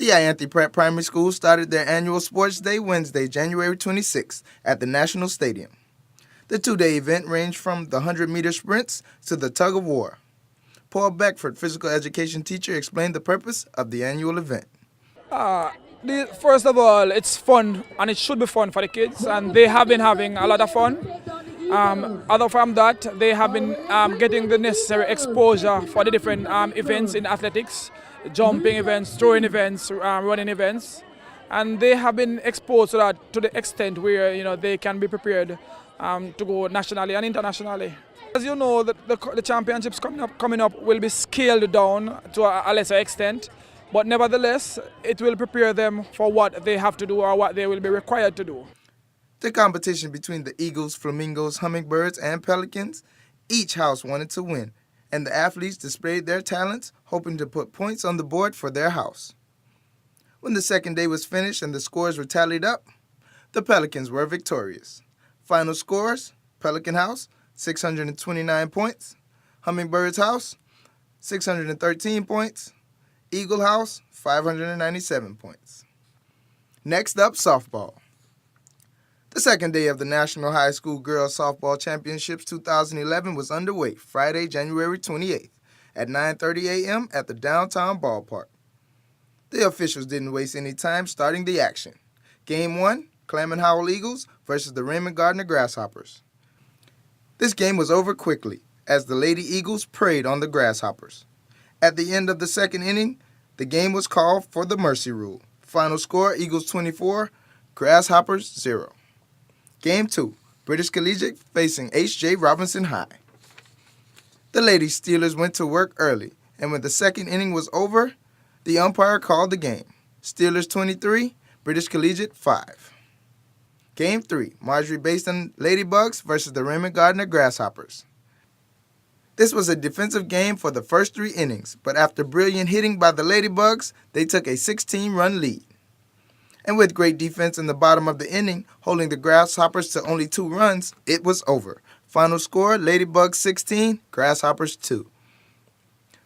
The Ianthe Pratt Primary School started their annual Sports Day Wednesday, January 26th at the National Stadium. The two-day event ranged from the 100-meter sprints to the tug-of-war. Paul Beckford, physical education teacher, explained the purpose of the annual event. First of all, it's fun and it should be fun for the kids, and they have been having a lot of fun. Other from that, they have been getting the necessary exposure for the different events in athletics, jumping events, throwing events, running events, and they have been exposed to that to the extent where they can be prepared to go nationally and internationally. As you know, the championships coming up will be scaled down to a lesser extent, but nevertheless, it will prepare them for what they have to do or what they will be required to do. The competition between the Eagles, Flamingos, Hummingbirds, and Pelicans, each house wanted to win, and the athletes displayed their talents, hoping to put points on the board for their house. When the second day was finished and the scores were tallied up, the Pelicans were victorious. Final scores: Pelican House, 629 points; Hummingbirds House, 613 points; Eagle House, 597 points. Next up, softball. The second day of the National High School Girls Softball Championships 2011 was underway Friday, January 28th at 9:30 a.m. at the downtown ballpark. The officials didn't waste any time starting the action. Game 1, Clement Howell Eagles versus the Raymond Gardner Grasshoppers. This game was over quickly as the Lady Eagles preyed on the Grasshoppers. At the end of the second inning, the game was called for the mercy rule. Final score: Eagles 24, Grasshoppers 0. Game 2, British Collegiate facing H.J. Robinson High. The Lady Steelers went to work early, and when the second inning was over, the umpire called the game. Steelers 23, British Collegiate 5. Game 3, Marjorie Baston Ladybugs versus the Raymond Gardner Grasshoppers. This was a defensive game for the first 3 innings, but after brilliant hitting by the Ladybugs, they took a 16-run lead. And with great defense in the bottom of the inning, holding the Grasshoppers to only 2 runs, it was over. Final score: Ladybugs 16, Grasshoppers 2.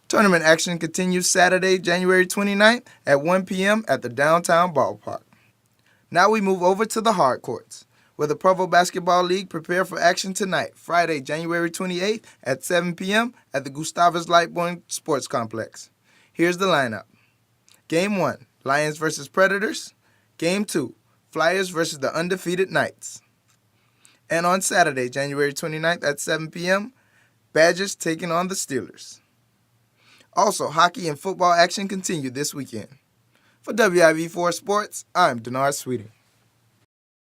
Tournament action continues Saturday, January 29th at 1 p.m. at the downtown ballpark. Now we move over to the hard courts, where the Provo Basketball League prepare for action tonight, Friday, January 28th at 7 p.m. at the Gustavus Lightbourne Sports Complex. Here's the lineup. Game 1, Lions versus Predators. Game 2, Flyers versus the undefeated Knights. And on Saturday, January 29th at 7 p.m., Badgers taking on the Steelers. Also, hockey and football action continue this weekend. For WIV4 Sports, I'm Denard Sweeting.